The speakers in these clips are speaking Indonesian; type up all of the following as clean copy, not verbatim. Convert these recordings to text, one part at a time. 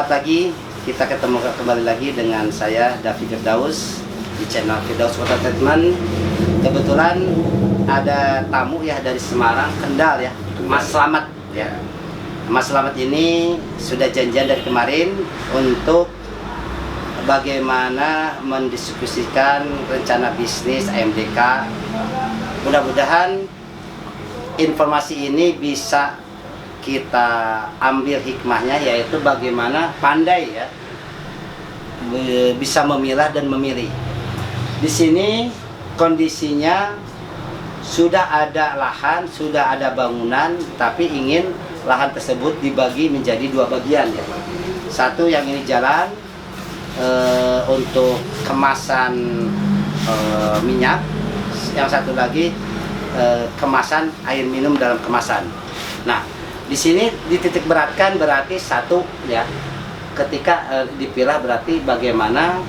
Selamat pagi, kita ketemu kembali lagi dengan saya Davi Firdaus di channel Firdaus Water Treatment. Kebetulan ada tamu ya dari Semarang, Kendal ya, Mas Slamet ya. Mas Slamet ini sudah janjian dari kemarin untuk bagaimana mendiskusikan rencana bisnis AMDK. Mudah-mudahan informasi ini bisa kita ambil hikmahnya, yaitu bagaimana pandai ya bisa memilah dan memilih. Di sini kondisinya sudah ada lahan, sudah ada bangunan, tapi ingin lahan tersebut dibagi menjadi dua bagian ya. Satu yang ini jalan untuk kemasan minyak, yang satu lagi kemasan air minum dalam kemasan. Nah, di sini dititik beratkan berarti satu ya, ketika dipilah berarti bagaimana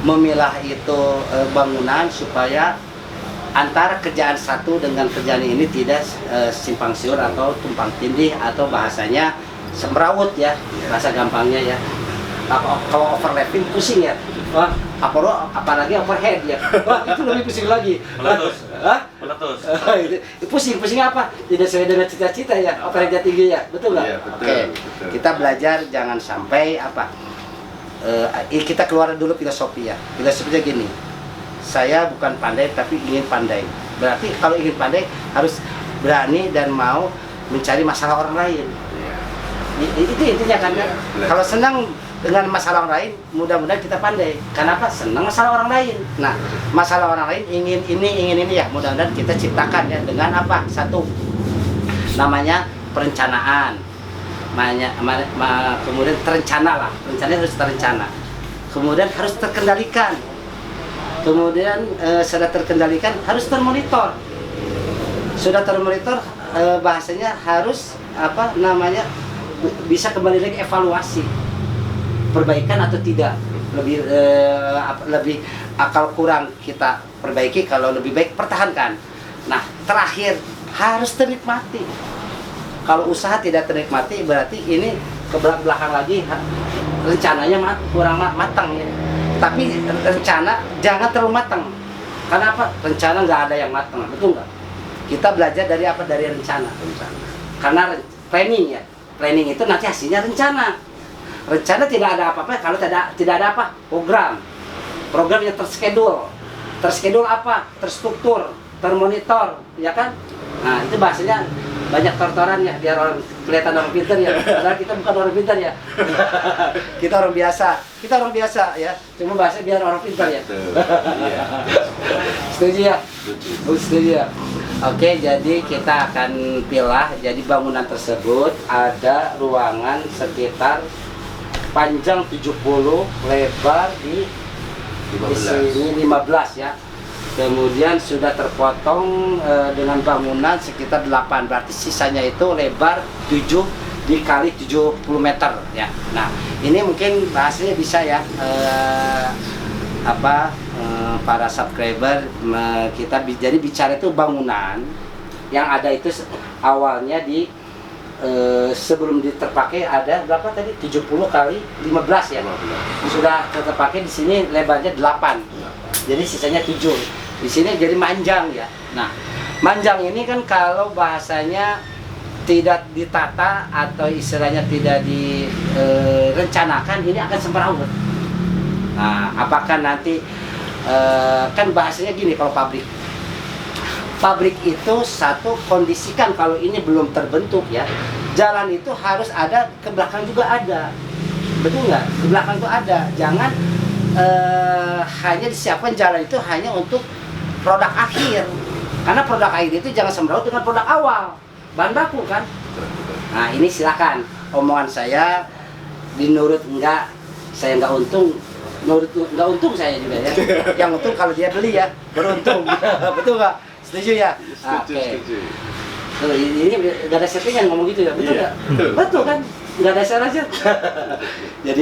memilah itu bangunan supaya antara kerjaan satu dengan kerjaan ini tidak simpang siur atau tumpang tindih, atau bahasanya semrawut ya, bahasa gampangnya ya. Kalau overlapping pusing ya. Wah, apalagi overhead ya. Wah, itu lebih pusing lagi. Meletus. Hah? Meletus. Pusing apa? Tidak sesuai dengan cita-cita ya, overheadnya tinggi ya, betul nggak? Iya, betul, Oke. betul. Kita belajar jangan sampai apa? Kita keluar dulu filosofi ya. Filosofinya gini. Saya bukan pandai tapi ingin pandai. Berarti kalau ingin pandai harus berani dan mau mencari masalah orang lain. Itu intinya kan. Iya, Kalau senang dengan masalah orang lain, mudah-mudahan kita pandai. Kenapa? Senang masalah orang lain. Nah, masalah orang lain ingin ini ya, mudah-mudahan kita ciptakan ya dengan apa? Satu, namanya perencanaan. Kemudian terencana lah. Rencananya harus terencana. Kemudian harus terkendalikan. Kemudian sudah terkendalikan harus termonitor. Sudah termonitor, bahasanya harus apa namanya, bisa kembali lagi evaluasi. Perbaikan atau tidak, lebih akal kurang kita perbaiki, kalau lebih baik pertahankan. Nah, terakhir harus ternikmati. Kalau usaha tidak ternikmati berarti ini ke belakang lagi, rencananya kurang matang ya. Tapi rencana jangan terlalu matang. Karena apa? Rencana nggak ada yang matang, betul nggak? Kita belajar dari apa? Dari rencana. Karena planning ya, planning itu nanti hasilnya rencana. Rencana tidak ada apa-apa kalau tidak ada apa? Program yang terschedule apa? Terstruktur, termonitor, ya kan? Nah, itu bahasanya banyak tortoran ya, biar orang kelihatan orang pintar ya. Padahal kita bukan orang pintar ya. Kita orang biasa ya. Cuma bahasa biar orang pintar ya. Setuju ya? Setuju ya. Oke, jadi kita akan pilah. Jadi bangunan tersebut ada ruangan sekitar panjang 70, lebar di sini 15 ya. Kemudian sudah terpotong dengan bangunan sekitar 8, berarti sisanya itu lebar 7 dikali 70 meter ya. Nah, ini mungkin bahasanya bisa ya, para subscriber, kita jadi bicara itu bangunan yang ada itu awalnya di sebelum terpakai ada berapa tadi? 70 kali 15 ya. Sudah terpakai di sini lebarnya 8. Jadi sisanya 7. Di sini jadi manjang ya. Nah, manjang ini kan kalau bahasanya tidak ditata atau istilahnya tidak direncanakan, ini akan semrawut. Nah, apakah nanti kan bahasanya gini, kalau pabrik itu satu, kondisikan kalau ini belum terbentuk ya, jalan itu harus ada, ke belakang juga ada, betul nggak? Ke belakang itu ada, jangan hanya disiapkan jalan itu hanya untuk produk akhir, karena produk akhir itu jangan semrawut dengan produk awal, bahan baku kan. Nah, ini silakan omongan saya dinurut enggak, saya nggak untung, nurut nggak untung saya juga ya. Yang untung kalau dia beli ya, beruntung. Betul nggak? Setuju ya? Oke. Ini nggak ada settingan ngomong gitu ya, betul nggak? Betul kan? Nggak ada syarat. Jadi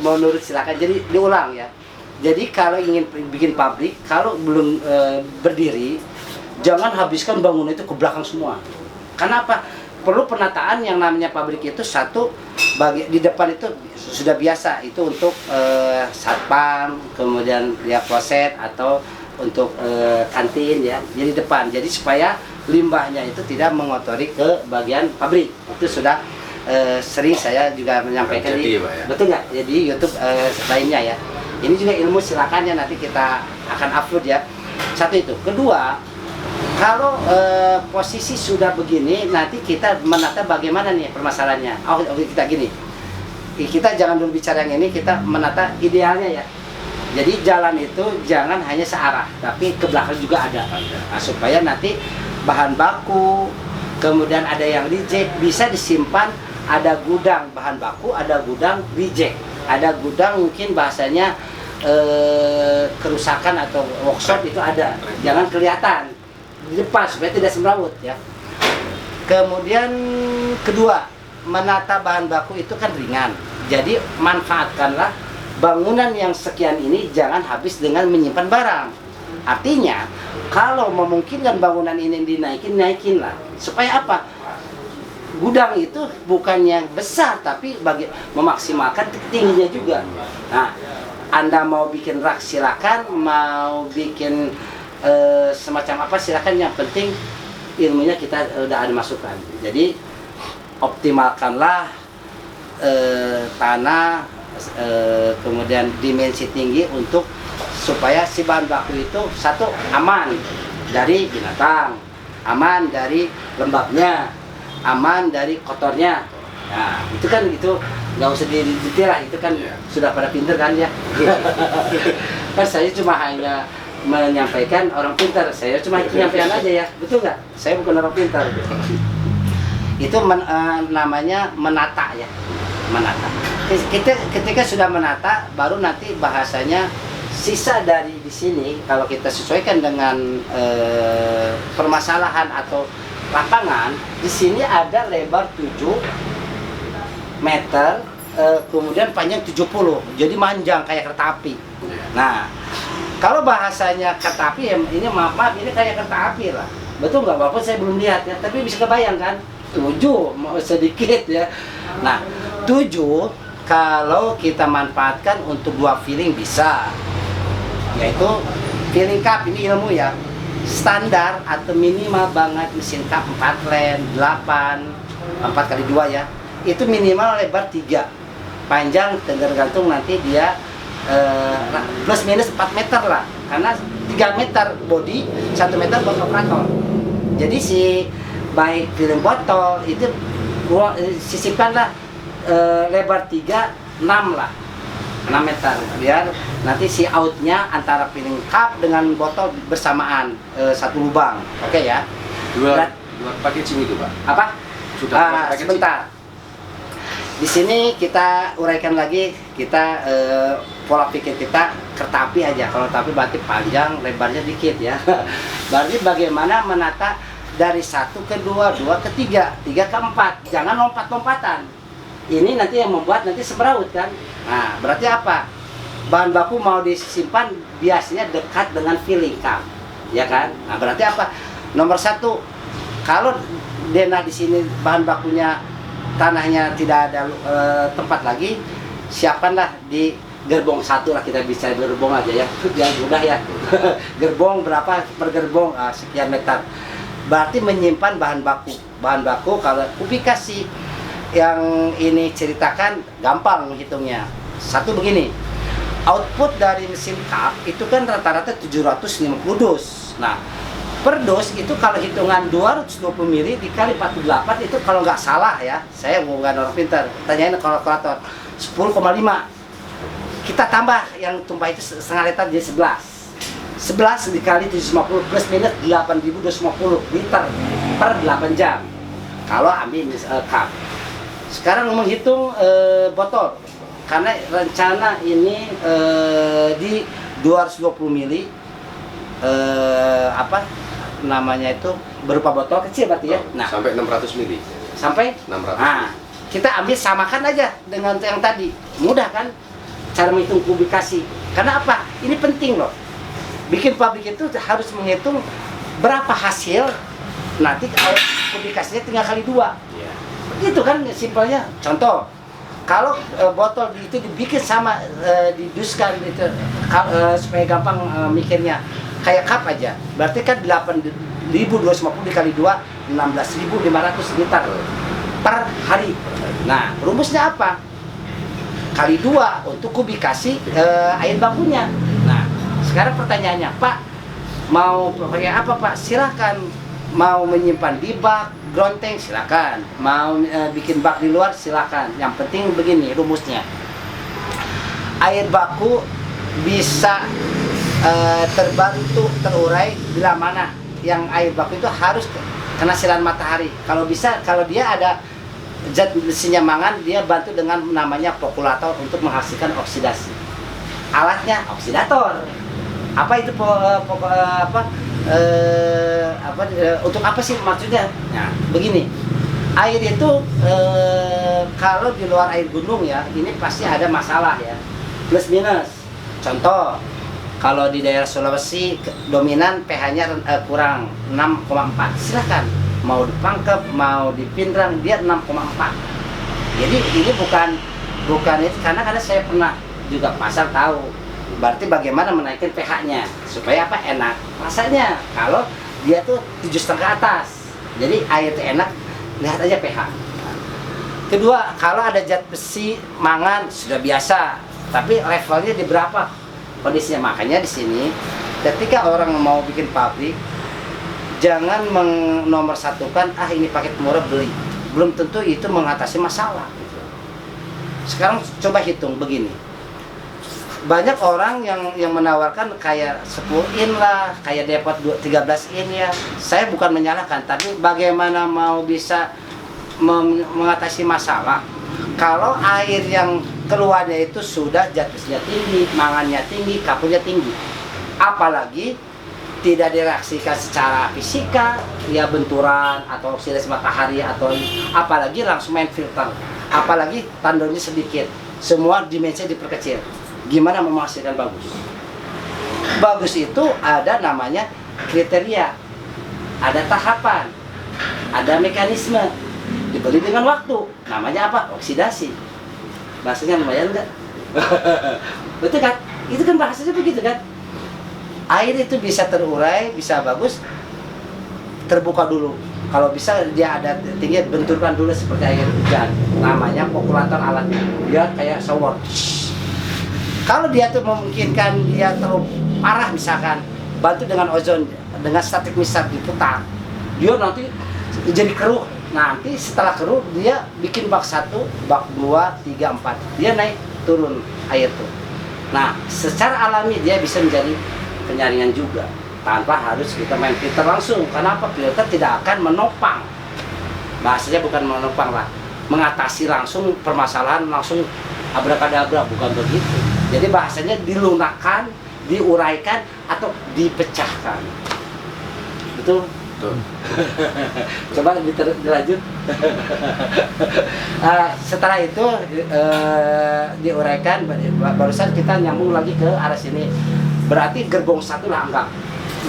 mau nurut silakan. Jadi diulang ya. Jadi kalau ingin bikin pabrik, kalau belum berdiri, jangan habiskan bangunan itu ke belakang semua. Karena apa? perlu penataan. Yang namanya pabrik itu satu di depan itu sudah biasa itu untuk satpam, kemudian ya kloset atau untuk kantin ya. Jadi depan. Jadi supaya limbahnya itu tidak mengotori ke bagian pabrik. Itu sudah sering saya juga menyampaikan di betul nggak? Jadi YouTube lainnya ya. Ini juga ilmu, silakan ya, nanti kita akan upload ya. Satu itu. Kedua, kalau posisi sudah begini, nanti kita menata bagaimana nih permasalahannya. Oke, kita gini. Kita jangan dulu bicara yang ini, kita menata idealnya ya. Jadi jalan itu jangan hanya searah, tapi ke belakang juga ada. Nah, supaya nanti bahan baku, kemudian ada yang reject, bisa disimpan, ada gudang bahan baku, ada gudang reject, ada gudang mungkin bahasanya kerusakan atau workshop itu ada. Jangan kelihatan di depan supaya tidak semrawut ya. Kemudian kedua, menata bahan baku itu kan ringan. Jadi manfaatkanlah bangunan yang sekian ini, jangan habis dengan menyimpan barang. Artinya kalau memungkinkan bangunan ini naikinlah. Supaya apa? Gudang itu bukan yang besar, tapi bagi memaksimalkan tingginya juga. Nah, Anda mau bikin rak silakan, mau bikin semacam apa silakan, yang penting ilmunya kita udah ada masukan. Jadi optimalkanlah tanah, kemudian dimensi tinggi untuk supaya si bahan baku itu satu aman dari binatang, aman dari lembabnya, aman dari kotornya. Nah, itu kan itu nggak usah detail lah, itu kan sudah pada pinter kan ya. Kan saya cuma hanya menyampaikan orang pintar, saya cuma penyampaian aja ya, betul nggak? Saya bukan orang pintar. Itu namanya menata ya, menata. Ketika sudah menata, baru nanti bahasanya sisa dari di sini kalau kita sesuaikan dengan permasalahan atau lapangan. Di sini ada lebar 7 meter, kemudian panjang 70, jadi manjang kayak kereta api. Nah, kalau bahasanya kereta api, ini maaf ini kayak kereta api lah, betul nggak? Walaupun saya belum lihat ya, tapi bisa kebayang kan? 7 sedikit ya. Nah, 7 kalau kita manfaatkan untuk 2 filling bisa, yaitu filling cup. Ini ilmu ya, standar atau minimal banget mesin cup 4 len 8 4x2 ya, itu minimal lebar 3, panjang tergantung nanti dia plus minus 4 meter lah, karena 3 meter body, 1 meter buat operator. Jadi si baik film botol itu sisipkanlah lebar 3, 6 lah, 6 meter, biar nanti si outnya antara filling cup dengan botol bersamaan, satu lubang. Oke ya. Dua packaging itu Pak? Apa? Sudah sebentar. Di sini kita uraikan lagi, kita pola pikir kita kereta api aja. Kalau kereta api berarti panjang, lebarnya dikit ya. Berarti bagaimana menata dari 1 ke 2, 2 ke 3, 3 ke 4. Jangan lompat-lompatan. Ini nanti yang membuat nanti semeraut kan. Nah, berarti apa? Bahan baku mau disimpan biasanya dekat dengan filling cup, ya kan? Nah, berarti apa? Nomor 1, kalau denah di sini bahan bakunya tanahnya tidak ada tempat lagi, siapkanlah di gerbong 1 lah, kita bisa gerbong aja ya, biar mudah ya. Gerbong berapa per gerbong? Sekian meter. Berarti menyimpan bahan baku. Bahan baku kalau publikasi yang ini ceritakan gampang menghitungnya. Satu begini, output dari mesin cup itu kan rata-rata 750 dus. Nah, per dos itu kalau hitungan 220 mili dikali 48 itu kalau nggak salah ya, saya bukan orang pintar, tanyain kalkulator, 10,5. Kita tambah yang tumpah itu setengah liter jadi 11 dikali 750 plus minus 8.250 liter per 8 jam kalau ambil cup. Sekarang menghitung botol, karena rencana ini di 220 mili apa namanya itu berupa botol kecil berarti ya. Nah, sampai 600 mili. Sampai 600. Nah, kita ambil samakan aja dengan yang tadi. Mudah kan cara menghitung publikasi. Karena apa? Ini penting loh. Bikin pabrik itu harus menghitung berapa hasil nanti kubikasinya tinggal kali 2. Iya. Itu kan simpelnya. Contoh, kalau botol itu dibikin sama diduskan itu supaya gampang mikirnya kayak cup aja. Berarti kan 8.250 dikali 2 16.500 liter per hari. Nah, rumusnya apa? Kali 2 untuk kubikasi air bakunya. Nah, sekarang pertanyaannya, Pak, mau pakai apa, Pak? Silakan. Mau menyimpan di bak, gronteng, silakan. Mau bikin bak di luar, silakan. Yang penting begini rumusnya. Air baku bisa terbantu terurai bila mana yang air baku itu harus kena sinar matahari. Kalau bisa, kalau dia ada zat besinya mangan, dia bantu dengan namanya pokulator untuk menghasilkan oksidasi. Alatnya oksidator. Apa itu untuk apa sih maksudnya? Nah, begini. Air itu kalau di luar air gunung ya, ini pasti ada masalah ya. Plus minus. Contoh, kalau di daerah Sulawesi dominan pH-nya kurang 6,4. Silakan. Mau di Pangkep, mau di Pindrang, dia 6,4. Jadi ini bukan itu karena saya pernah juga pasar tahu. Berarti bagaimana menaikkan pH-nya supaya apa enak rasanya. Kalau dia tuh 7,5 ke atas, jadi air itu enak, lihat aja pH. Kedua, kalau ada zat besi mangan sudah biasa, tapi levelnya di berapa kondisinya. Makanya di sini ketika orang mau bikin pabrik, jangan menomorsatukan ini paket murah beli, belum tentu itu mengatasi masalah. Sekarang coba hitung begini, banyak orang yang menawarkan kayak 10 in lah, kayak depot 13 in ya. Saya bukan menyalahkan, tapi bagaimana mau bisa mengatasi masalah kalau air yang keluarnya itu sudah zat besinya tinggi, mangannya tinggi, kapurnya tinggi. Apalagi tidak direaksikan secara fisika, ya benturan atau oksidasi matahari atau apalagi langsung main filter. Apalagi tandonnya sedikit, semua dimensinya diperkecil. Gimana memastikan bagus? Bagus itu ada namanya kriteria, ada tahapan, ada mekanisme, dibeli dengan waktu. Namanya apa? Oksidasi. Bahasanya lumayan enggak? Betul kan? Itu kan bahasanya begitu kan? Air itu bisa terurai, bisa bagus, terbuka dulu. Kalau bisa dia ada tinggi, benturkan dulu seperti air hujan. Namanya pokulator alatnya. Dia kayak shower. Kalau dia tuh memungkinkan dia terlalu parah misalkan, bantu dengan ozon, dengan statik mixer diputar, dia nanti jadi keruh. Nanti setelah keruh dia bikin bak 1, bak 2, 3, 4, dia naik turun air tuh. Nah, secara alami dia bisa menjadi penyaringan juga tanpa harus kita main filter langsung. Kenapa? Filter tidak akan menopang, bahasanya bukan menopang lah, mengatasi langsung permasalahan langsung abrakadabra, bukan begitu. Jadi bahasanya dilunakkan, diuraikan, atau dipecahkan. Betul? Betul. Coba dilanjut. Setelah itu diuraikan, barusan kita nyambung lagi ke arah sini. Berarti gerbong 1 lah anggap.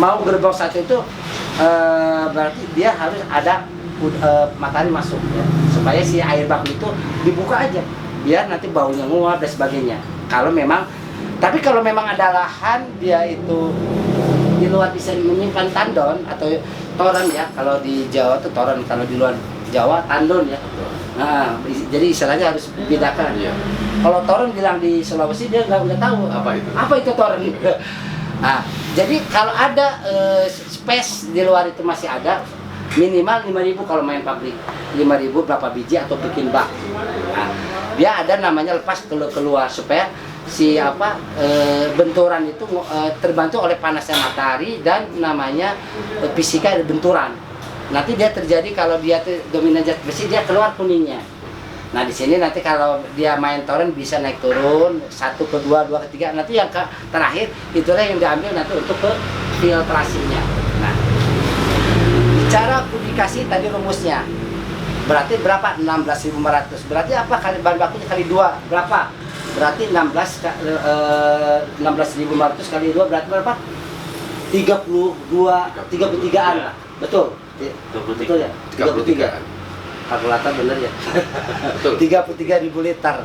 Mau gerbong 1 itu berarti dia harus ada matahari masuk ya, supaya si air baku itu dibuka aja, biar nanti baunya nguap dan sebagainya. Kalau memang, tapi kalau memang ada lahan, dia itu di luar bisa menyimpan tandon atau toren ya. Kalau di Jawa itu toren, kalau di luar Jawa tandon ya. Nah, jadi istilahnya harus bedakan. Iya. Kalau toren bilang di Sulawesi dia nggak tahu apa itu toren. Nah, jadi kalau ada space di luar itu masih ada, minimal 5.000 kalau main pabrik, 5.000 berapa biji atau bikin bak. Nah, dia ada namanya lepas keluar supaya si benturan itu terbantu oleh panasnya matahari dan namanya fisika benturan. Nanti dia terjadi kalau dia dominan zat besi, dia keluar kuningnya. Nah di sini nanti kalau dia main toren bisa naik turun 1 ke 2, 2 ke 3, nanti yang terakhir itulah yang diambil nanti untuk ke filtrasinya. Nah, cara kubikasi tadi rumusnya berarti berapa? 16.500. Berarti apa kali bahan bakunya kali 2 berapa? Berarti 16.500 kali 2 berarti berapa? 33-an lah. Betul. Betul ya? 33. Kalkulator bener ya? Betul. 33.000 liter.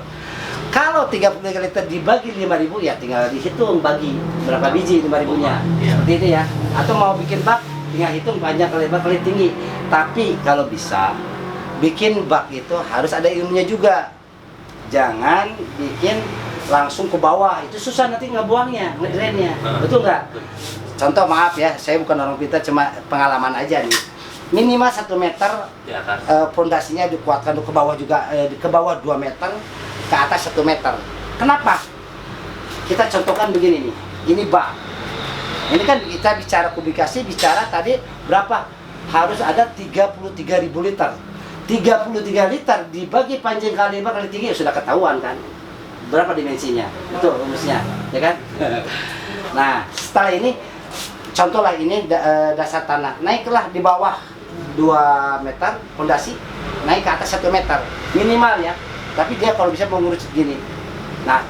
Kalau 33 liter dibagi 5.000 ya tinggal dihitung bagi berapa biji 5.000-nya. Iya. Seperti itu ya. Atau mau bikin bak tinggal hitung panjang kali lebar kali tinggi. Tapi kalau bisa bikin bak itu harus ada ilmunya juga. Jangan bikin langsung ke bawah, itu susah nanti ngebuangnya, ngedrainnya. Betul nggak? Contoh, maaf ya, saya bukan orang pintar, cuma pengalaman aja nih. Minimal 1 meter di atas. pondasinya dikuatkan ke bawah juga, ke bawah 2 meter, ke atas 1 meter. Kenapa? Kita contohkan begini nih, ini bak. Ini kan kita bicara kubikasi, bicara tadi berapa? Harus ada 33.000 liter. 33 liter dibagi panjang kali lebar kali tinggi sudah ketahuan kan? Berapa dimensinya? Itu rumusnya, ya kan? Nah, setelah ini contohlah ini dasar tanah. Naiklah di bawah 2 meter pondasi, naik ke atas 1 meter minimal ya. Tapi dia kalau bisa mengurus gini. Nah,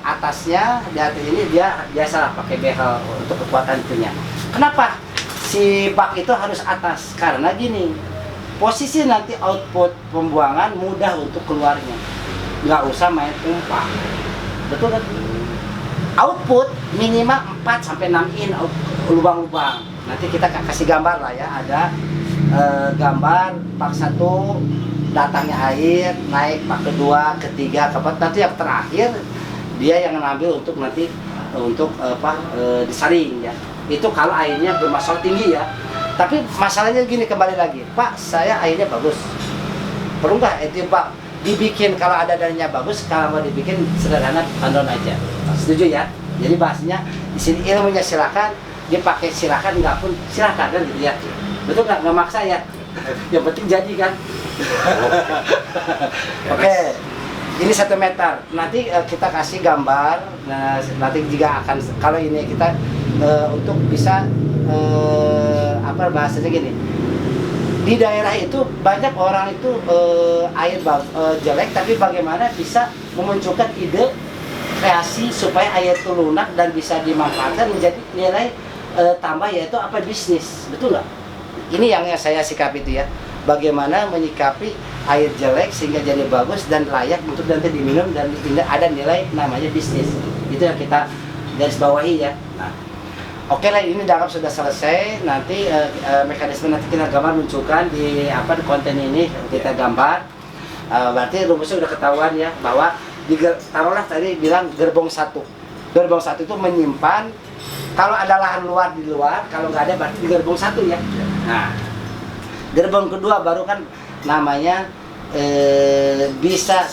atasnya di atas ini dia biasalah pakai behel untuk kekuatan itunya. Kenapa si bak itu harus atas? Karena gini, posisi nanti output pembuangan mudah untuk keluarnya, nggak usah main pompa, betul kan? Output minimal 4 sampai 6 in lubang-lubang. Nanti kita kasih gambar lah ya, ada gambar bak 1 datangnya air, naik bak kedua, ketiga, keempat, nanti yang terakhir dia yang ngambil untuk nanti untuk disaring ya. Itu kalau airnya bermasalah tinggi ya. Tapi masalahnya gini, kembali lagi, Pak, saya airnya bagus, perlu nggak itu Pak dibikin kalau ada dananya bagus, kalau mau dibikin sederhana tandon aja, setuju ya? Jadi bahasanya di sini ilmunya silakan, dipakai silakan, nggak pun silakan kan gitu ya, betul nggak maksa ya? Yang penting jadi kan? Oke, ini 1 meter. Nanti kita kasih gambar. Nah, nanti juga akan kalau ini kita untuk bisa apa bahasanya gini, di daerah itu banyak orang itu air jelek, tapi bagaimana bisa memunculkan ide kreasi supaya air itu lunak dan bisa dimanfaatkan menjadi nilai tambah, yaitu apa, bisnis, betul nggak? Ini yang saya sikapi itu ya, bagaimana menyikapi air jelek sehingga jadi bagus dan layak untuk nanti diminum dan ada nilai namanya bisnis. Itu yang kita garis bawahi ya. Nah, oke lah, ini dianggap sudah selesai. Nanti mekanisme nanti kita gambar munculkan di di konten ini kita gambar. Berarti rumusnya udah ketahuan ya, bahwa taruhlah tadi bilang gerbong 1. Gerbong 1 itu menyimpan kalau ada lahan luar di luar, kalau nggak ada berarti di gerbong 1 ya. Nah, gerbong kedua baru kan namanya bisa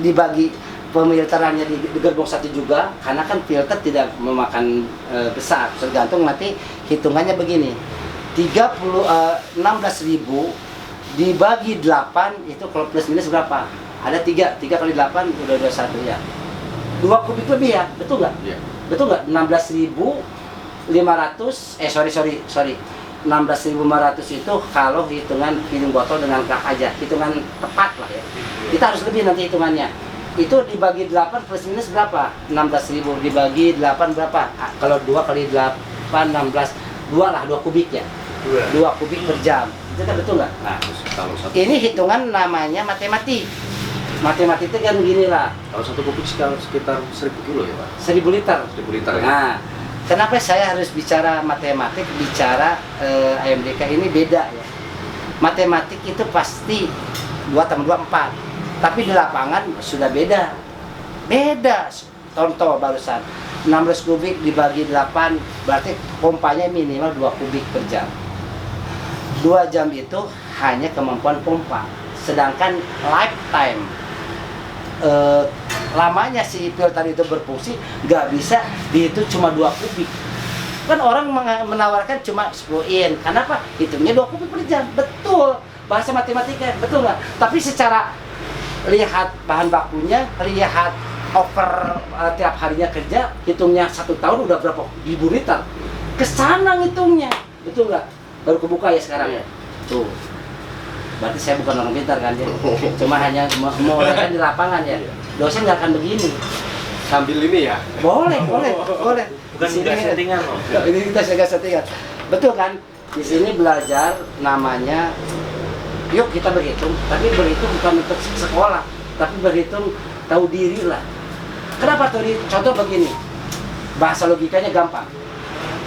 dibagi pemilterannya di gerbong 1 juga, karena kan filter tidak memakan besar, tergantung nanti hitungannya begini, 16.000 dibagi 8 itu kalau plus minus berapa? Ada 3 kali 8 udah 21 ya, 2 kubik lebih ya, betul nggak? Iya. Betul nggak? 16.500 sorry 16.500 itu kalau hitungan piring botol dengan krak aja, hitungan tepat lah ya. Kita harus lebih nanti hitungannya. Itu dibagi 8 plus minus berapa? 16.000 dibagi 8 berapa? Kalau 2 kali 8 16, 2 lah, 2 kubik ya. 2 kubik per jam. Itu kan betul nggak? Nah, ini hitungan namanya matematik. Matematik itu kan gini lah. Kalau 1 kubik sekitar 1.000 kilo ya Pak? 1.000 liter. 1.000 liter ya? Nah, kenapa saya harus bicara matematik, bicara AMDK ini beda ya. Matematik itu pasti 2 tambah 2 4. Tapi di lapangan sudah beda. Beda. Contoh barusan 16 kubik dibagi 8 berarti pompanya minimal 2 kubik per jam. 2 jam itu hanya kemampuan pompa. Sedangkan lifetime lamanya si filter itu berfungsi nggak bisa dihitung cuma 2 kubik. Kan orang menawarkan cuma 10 in. Kenapa? Hitungnya 2 kubik per jam. Betul. Bahasa matematika, betul nggak? Tapi secara lihat bahan bakunya, lihat over tiap harinya kerja, hitungnya 1 tahun udah berapa ribu liter. Kesana ngitungnya, betul nggak? Baru kebuka ya sekarang ya. Tuh. Berarti saya bukan orang pintar kan ya. Cuma hanya menguraikan di lapangan ya. Dosen nggak akan begini. Sambil ini ya? Boleh. Bukan juga settingan loh. Ini kita settingan. Betul kan? Di sini belajar namanya, yuk kita berhitung, tapi berhitung bukan untuk sekolah, tapi berhitung tahu diri lah. Kenapa tahu diri? Contoh begini, bahasa logikanya gampang.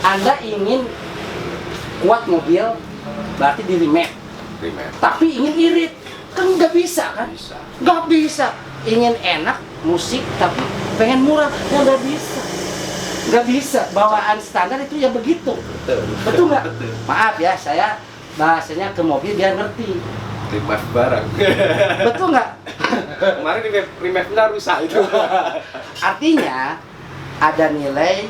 Anda ingin kuat mobil, berarti di remake. Tapi ingin irit, kan nggak bisa kan? Bisa. Nggak bisa. Ingin enak musik, tapi pengen murah, ya nggak bisa. Nggak bisa. Bawaan standar itu ya begitu. Betul nggak? Maaf ya, saya bahasanya ke mobil biar ngerti. Remake barang. Betul nggak? Kemarin remake-nya rusak itu. Artinya ada nilai,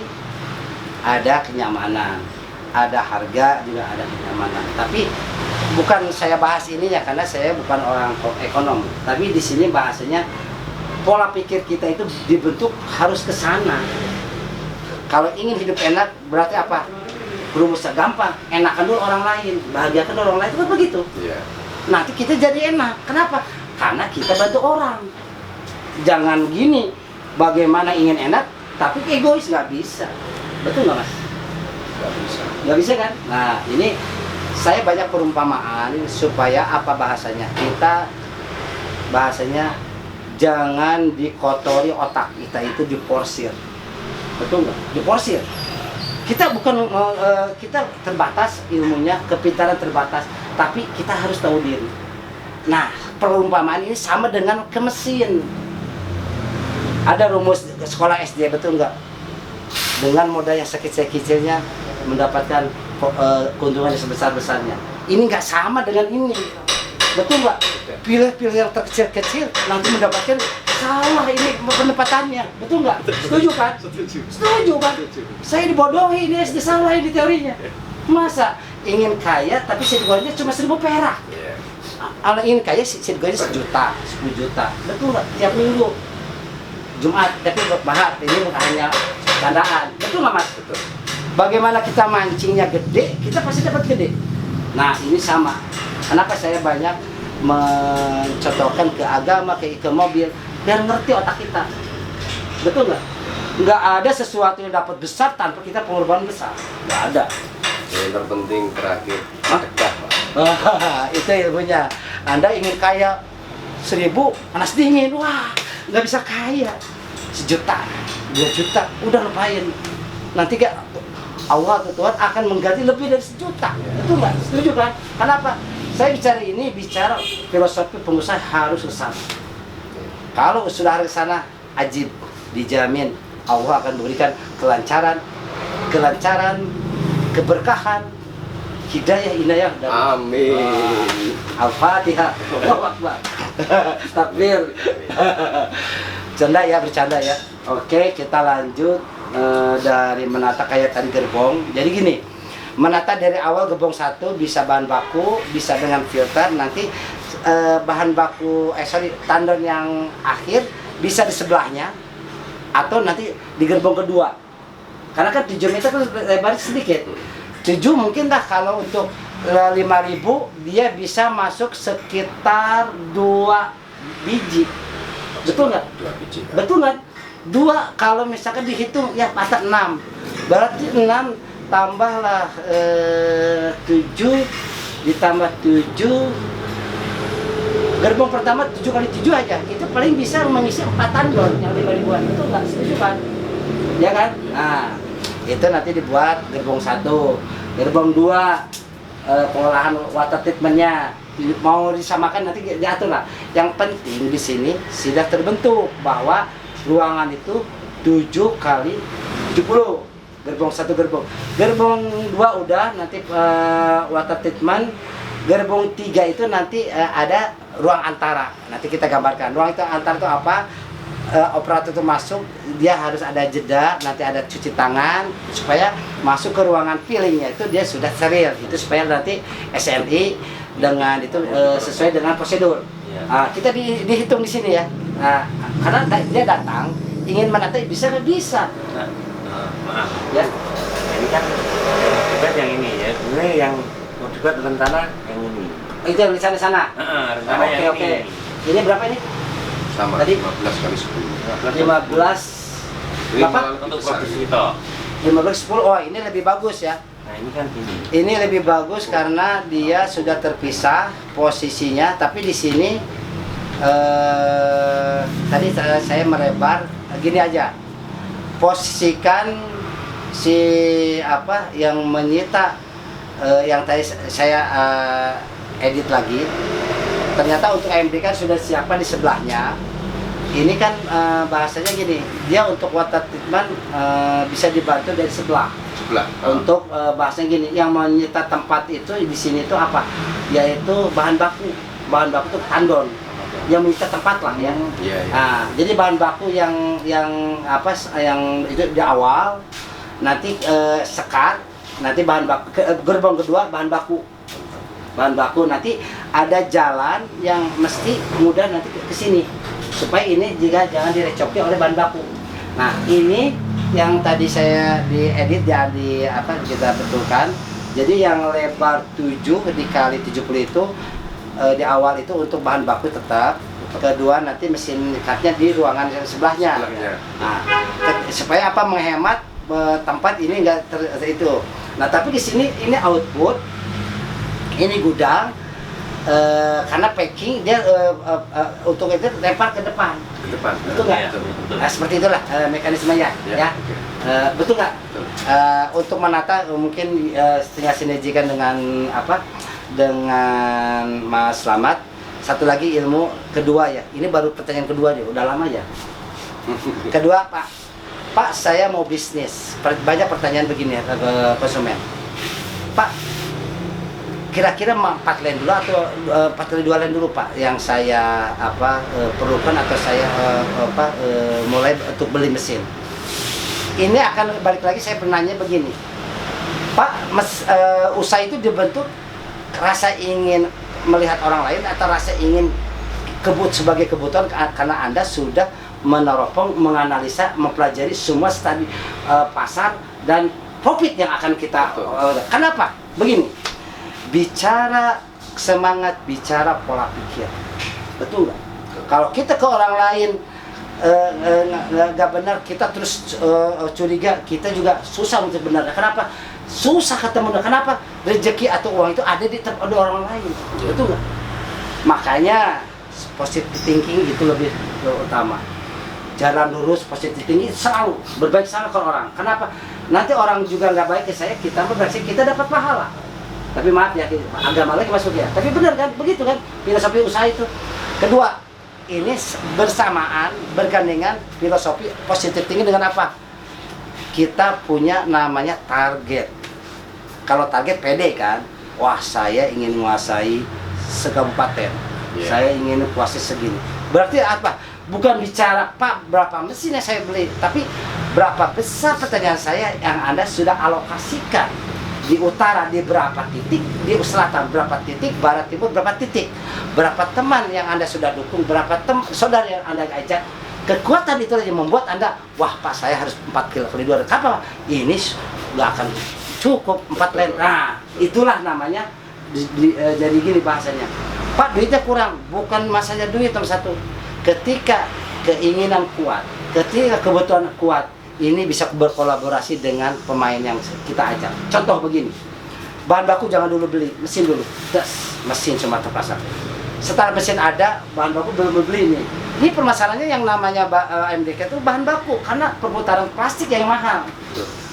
ada kenyamanan, ada harga juga ada kenyamanan. Tapi bukan saya bahas ini ya karena saya bukan orang ekonom. Tapi di sini bahasanya pola pikir kita itu dibentuk harus ke sana. Kalau ingin hidup enak berarti apa? Rumusnya gampang, enakan dulu orang lain, bahagiakan orang lain, itu kan begitu. Iya. Nanti kita jadi enak. Kenapa? Karena kita bantu orang. Jangan gini, bagaimana ingin enak, tapi egois nggak bisa. Betul nggak mas? Nggak bisa. Nggak bisa kan? Nah ini saya banyak perumpamaan supaya apa bahasanya? Kita bahasanya jangan dikotori otak kita itu diporsir. Betul nggak? Diporsir. Kita bukan kita terbatas ilmunya, kepintaran terbatas, tapi kita harus tahu diri. Nah, perumpamaan ini sama dengan ke mesin. Ada rumus sekolah SD, betul nggak? Dengan modal yang sekecil-kecilnya mendapatkan keuntungan yang sebesar-besarnya. Ini nggak sama dengan ini. Betul nggak? Pilih-pilih yang terkecil-kecil nanti mendapatkan salah ini penempatannya. Betul nggak? Setuju kan? Setuju kan? Saya dibodohi, ini SD salah ini teorinya. Masa ingin kaya tapi sedekahnya cuma 1.000 perak? Kalau ingin kaya sedekahnya 1 juta, 10 juta. Betul nggak? Tiap minggu Jumat, tapi bahar ini bukan hanya candaan. Betul nggak mas? Betul. Bagaimana kita mancingnya gede, kita pasti dapat gede. Nah ini sama. Kenapa saya banyak mencontohkan ke agama, ke mobil, biar ngerti otak kita. Betul nggak? Nggak ada sesuatu yang dapat besar tanpa kita pengorbanan besar. Nggak ada. Yang terpenting terakhir Hah? sedekah, Pak. Itu ilmunya. Anda ingin kaya 1.000, panas dingin, wah nggak bisa kaya. 1 juta, 2 juta, udah lupain. Nanti gak Allah atau Tuhan akan mengganti lebih dari 1 juta. Itu nggak? Setuju kan? Kenapa? Saya bicara ini bicara filosofi pengusaha harus ke sana. Kalau sudah ke sana, ajib, dijamin Allah akan berikan kelancaran, keberkahan, hidayah, inayah. Amin. Al-Fatihah. Allahu Akbar. Takbir. Bercanda ya. Oke, kita lanjut dari menata kayak tadi gerbong. Jadi gini, menata dari awal gerbong 1 bisa bahan baku, bisa dengan filter. Nanti bahan baku, tandon yang akhir bisa di sebelahnya, atau nanti di gerbong kedua. Karena kan 7 meter kan lebarnya sedikit. 7 mungkin dah kalau untuk 5.000 dia bisa masuk sekitar 2 biji. Betul nggak? 2 biji. Kan? Betul kan? 2 kalau misalkan dihitung ya patah 6. Berarti 6 tambahlah 7 ditambah 7. Gerbong pertama 7 kali 7 aja. Itu paling bisa mengisi 4 tandon yang 5.000-an. Betul nggak? Setuju kan? Ya kan? Nah, itu nanti dibuat gerbong 1. Gerbong 2 pengolahan water treatmentnya mau disamakan nanti diatur lah. Yang penting di sini sudah terbentuk bahwa ruangan itu 7 kali 70. Gerbong 1 gerbong. Gerbong 2 udah nanti water treatment. Gerbong 3 itu nanti ada ruang antara. Nanti kita gambarkan. Ruang itu antara itu apa? Operator itu masuk, dia harus ada jeda, nanti ada cuci tangan supaya masuk ke ruangan fillingnya itu dia sudah steril. Itu supaya nanti SNI dengan itu sesuai dengan prosedur. Kita dihitung di sini ya. Karena dia datang ingin menata bisa nggak bisa. Maaf Ya. ini kan debat yang ini ya, ini yang mau debat rencana yang ini. Itu yang di sana. Rencana yang Oke. ini. Ini berapa ini? Sama Tadi? 15 kali 10. 15 Ini Berapa? malah lebih Untuk besar. produksi itu. 15 10. Oh, ini lebih bagus ya. Nah ini kan gini. Ini lebih bagus karena dia sudah terpisah posisinya, tapi di sini tadi saya merebar gini aja. Posisikan si apa yang menyita yang tadi saya edit lagi. Ternyata untuk AMD kan sudah siapkan di sebelahnya. Ini kan bahasanya gini, dia untuk water treatment bisa dibantu dari sebelah. Untuk bahasanya gini, yang menyita tempat itu di sini itu apa? Yaitu bahan baku itu tandon yang menyita tempat lah ya. Nah, jadi bahan baku yang apa? Yang itu di awal, nanti sekat, nanti bahan baku gerbong kedua bahan baku nanti ada jalan yang mesti mudah nanti ke sini supaya ini juga jangan direcoki oleh bahan baku. Nah ini yang tadi saya diedit di apa kita betulkan. Jadi yang lebar 7 dikali 70 itu di awal itu untuk bahan baku tetap. Kedua nanti mesin cutnya di ruangan yang sebelahnya. Nah, supaya apa menghemat tempat ini enggak itu. Nah tapi di sini ini output, ini gudang. Karena packing dia untuk itu lempar ke depan. Betul nggak? Nah, seperti itulah mekanismenya ya. Betul nggak? Untuk menata mungkin setengah sinergikan dengan apa? Dengan Mas Slamet. Satu lagi ilmu kedua ya. Ini baru pertanyaan kedua dia, udah lama ya. Kedua Pak, saya mau bisnis. Banyak pertanyaan begini ya ke konsumen. Pak, kira-kira 4 line dulu atau 4 kali 2 line dulu Pak yang saya perlukan atau saya mulai untuk beli mesin. Ini akan balik lagi saya penanya begini, Pak, usaha itu dibentuk rasa ingin melihat orang lain atau rasa ingin sebagai kebutuhan karena Anda sudah meneropong, menganalisa, mempelajari semua studi pasar dan profit yang akan kita kenapa? Begini, bicara semangat, bicara pola pikir, betul nggak? Kalau kita ke orang lain nggak benar, kita terus curiga, kita juga susah untuk benar. Kenapa? Susah ketemu. Kenapa? Rezeki atau uang itu ada di tempat orang lain, betul nggak? Makanya positive thinking itu lebih utama. Jalan lurus, positive thinking selalu berbaik sama ke orang. Kenapa? Nanti orang juga nggak baik ke saya, kita berbaik, kita dapat pahala. Tapi maaf ya, agama lagi masuk ya. Tapi benar kan, begitu kan filosofi usaha itu. Kedua, ini bersamaan, bergandengan filosofi positive thinking dengan apa? Kita punya namanya target. Kalau target pede kan, wah saya ingin menguasai sekabupaten, saya ingin kuasai segini. Berarti apa? Bukan bicara Pak berapa mesin yang saya beli, tapi berapa besar pertanyaan saya yang Anda sudah alokasikan. Di utara di berapa titik, di selatan berapa titik, barat timur berapa titik, berapa teman yang Anda sudah dukung, berapa saudara yang Anda ajak. Kekuatan itu yang membuat Anda, wah Pak saya harus 4 kilo kali 2. Kenapa? Ini nggak akan cukup 4 line. Nah itulah namanya jadi gini bahasanya, Pak duitnya kurang, bukan masalah duit nomor satu. Ketika keinginan kuat, ketika kebutuhan kuat, ini bisa berkolaborasi dengan pemain yang kita ajak. Contoh begini, bahan baku jangan dulu beli, mesin dulu. Mesin cuma terpasang. Setelah mesin ada, bahan baku belum beli nih. Ini permasalahannya yang namanya AMDK itu bahan baku, karena perputaran plastik yang mahal.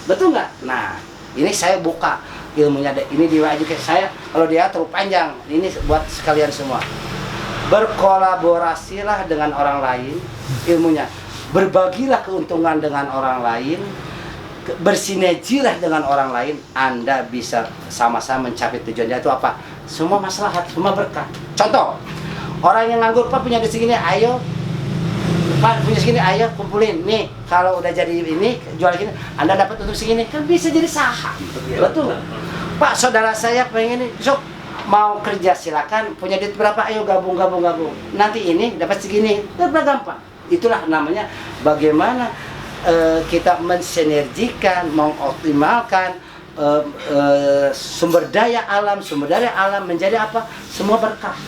Betul nggak? Nah, ini saya buka ilmunya. Ini diwajibkan saya, kalau dia terlalu panjang, ini buat sekalian semua. Berkolaborasilah dengan orang lain ilmunya. Berbagilah keuntungan dengan orang lain, bersinergilah dengan orang lain, Anda bisa sama-sama mencapai tujuannya itu apa? Semua maslahat, semua berkah. Contoh, orang yang nganggur, Pak punya duit segini, ayo Pak punya segini, ayo kumpulin. Nih, kalau udah jadi ini, jual gini, Anda dapat untuk segini, kan bisa jadi saham. Betul nggak? Pak, saudara saya pengen ini, besok mau kerja silakan, punya duit berapa, ayo gabung. Nanti ini dapat segini, gampang. Itulah namanya bagaimana kita mensinergikan, mengoptimalkan sumber daya alam menjadi apa? Semua berkah.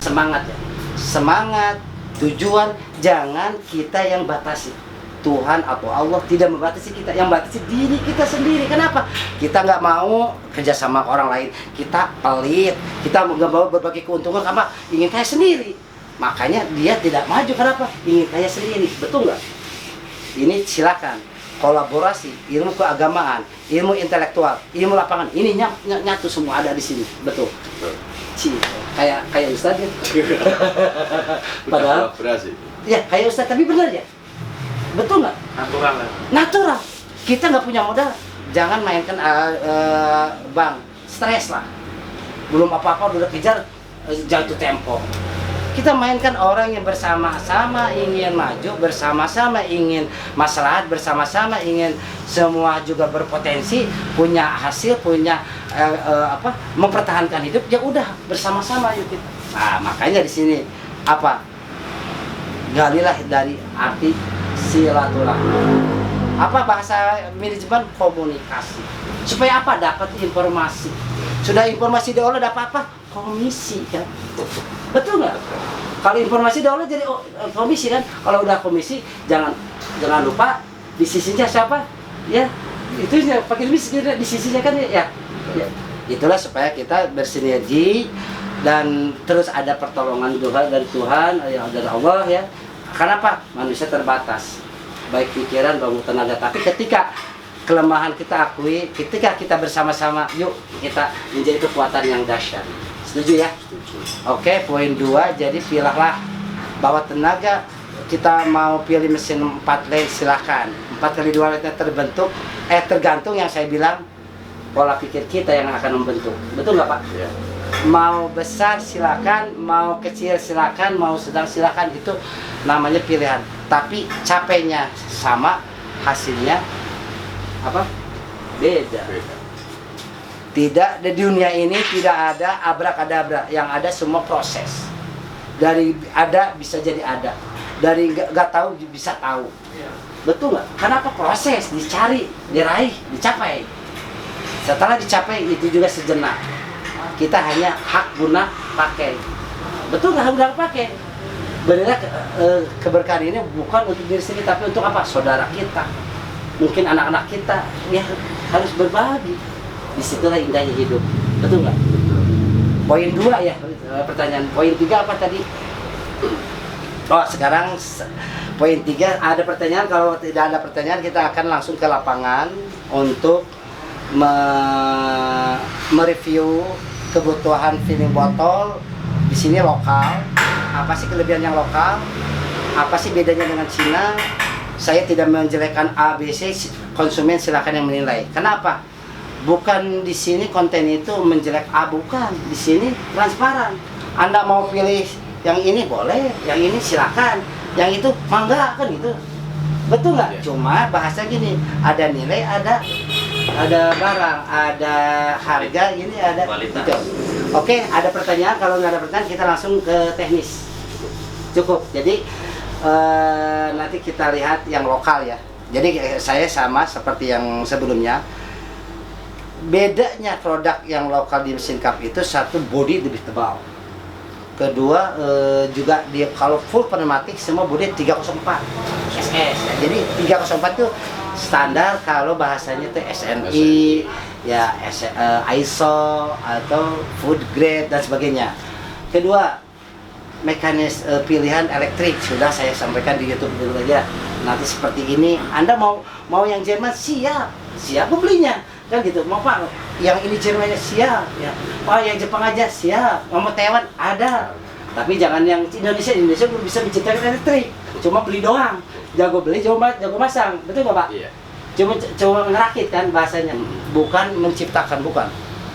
Semangat ya, semangat, tujuan, jangan kita yang batasi. Tuhan atau Allah tidak membatasi kita, yang batasi diri kita sendiri. Kenapa? Kita nggak mau kerja sama orang lain, kita pelit, kita nggak mau berbagi keuntungan karena ingin kaya sendiri. Makanya dia tidak maju. Kenapa? Ingin kaya sendiri. Betul nggak? Ini silakan kolaborasi, ilmu keagamaan, ilmu intelektual, ilmu lapangan. Ini nyatu semua ada di sini. Betul. Kayak Ustadz ya. Padahal kolaborasi. ya kayak Ustadz, tapi benar ya. Betul nggak? Natural lah. Natural. Kita nggak punya modal, jangan mainkan bang, stres lah. Belum apa-apa udah kejar jatuh tempo. Kita mainkan orang yang bersama-sama ingin maju, bersama-sama ingin maslahat, bersama-sama ingin semua juga berpotensi, punya hasil, punya mempertahankan hidup. Ya udah bersama-sama yuk kita. Nah makanya di sini apa? Galilah dari arti silaturahmi. Apa bahasa manajemen? Komunikasi. Supaya apa? Dapat informasi. Sudah informasi diolah dapat apa? Komisi kan. Betul nggak? Kalau informasi diolah jadi komisi kan. Kalau udah komisi jangan lupa di sisinya siapa? Ya itu pakai di sisinya kan ya. Itulah supaya kita bersinergi dan terus ada pertolongan Tuhan dari Tuhan, dari Allah ya. Kenapa? Manusia terbatas, baik pikiran maupun tenaga. Tapi ketika kelemahan kita akui, ketika kita bersama-sama, yuk kita menjadi kekuatan yang dahsyat. Setuju ya? Setuju. Oke, poin 2, jadi pilihlah bahwa tenaga kita mau pilih mesin 4 lane silahkan. 4 kali 2 lane terbentuk, tergantung yang saya bilang pola pikir kita yang akan membentuk. Betul nggak Pak? Iya. Mau besar silakan, mau kecil silakan, mau sedang silakan, itu namanya pilihan. Tapi capeknya sama, hasilnya apa? Beda. Tidak, di dunia ini tidak ada abrakadabra, yang ada semua proses. Dari ada bisa jadi ada, dari nggak tahu bisa tahu. Betul nggak? Kenapa? Proses, dicari, diraih, dicapai. Setelah dicapai itu juga sejenak. Kita hanya hak guna pakai. Betul nggak? Hak guna pakai. Benar keberkahan ini bukan untuk diri sendiri, tapi untuk apa? Saudara kita, mungkin anak-anak kita, ya harus berbagi. Disitulah indahnya hidup. Betul nggak? Poin 2 ya, pertanyaan. Poin 3 apa tadi? Oh sekarang poin 3 ada pertanyaan. Kalau tidak ada pertanyaan kita akan langsung ke lapangan untuk mereview kebutuhan filling botol di sini lokal. Apa sih kelebihan yang lokal? Apa sih bedanya dengan Cina? Saya tidak menjelekkan A, B, C. Konsumen silakan yang menilai. Kenapa? Bukan di sini konten itu menjelek A, bukan. Di sini transparan. Anda mau pilih yang ini boleh, yang ini silakan, yang itu mangga kan gitu. Betul nggak? Cuma bahasa gini, ada nilai, ada barang, ada harga, ini ada kualitas. gitu. Oke, ada pertanyaan? Kalau nggak ada pertanyaan, kita langsung ke teknis. Cukup. Jadi nanti kita lihat yang lokal ya. Jadi saya sama seperti yang sebelumnya. Bedanya produk yang lokal di mesin cup itu, satu, bodi lebih tebal. Kedua, juga dia kalau full pneumatik semua bodi 304 SS. Jadi 304 itu standar kalau bahasanya itu SNI, ya ISO atau food grade dan sebagainya. Kedua, mekanisme pilihan elektrik sudah saya sampaikan di YouTube dulu aja. Nanti seperti ini, Anda mau yang Jerman siap belinya. Kan gitu, mau Pak, yang ini Jermannya siap ya. Oh yang Jepang aja siap, mau Taiwan ada. Tapi jangan yang Indonesia belum bisa menciptakan elektrik, cuma beli doang. Jago beli, jago masang, betul nggak Pak? Iya. Cuma ngerakit kan bahasanya, bukan menciptakan, bukan.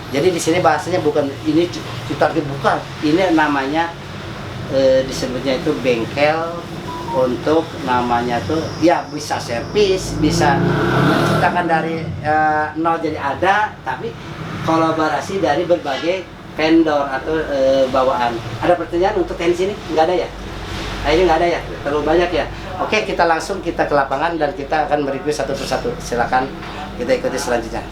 Jadi di sini bahasanya bukan ini ciptakan, bukan. Ini namanya disebutnya itu bengkel untuk namanya tuh ya bisa servis, bisa menciptakan dari nol jadi ada, tapi kolaborasi dari berbagai vendor atau bawaan. Ada pertanyaan untuk teknis ini? Nggak ada ya? Ini nggak ada ya? Terlalu banyak ya? Oke, kita langsung ke lapangan dan kita akan mereview satu persatu. Silakan kita ikuti selanjutnya.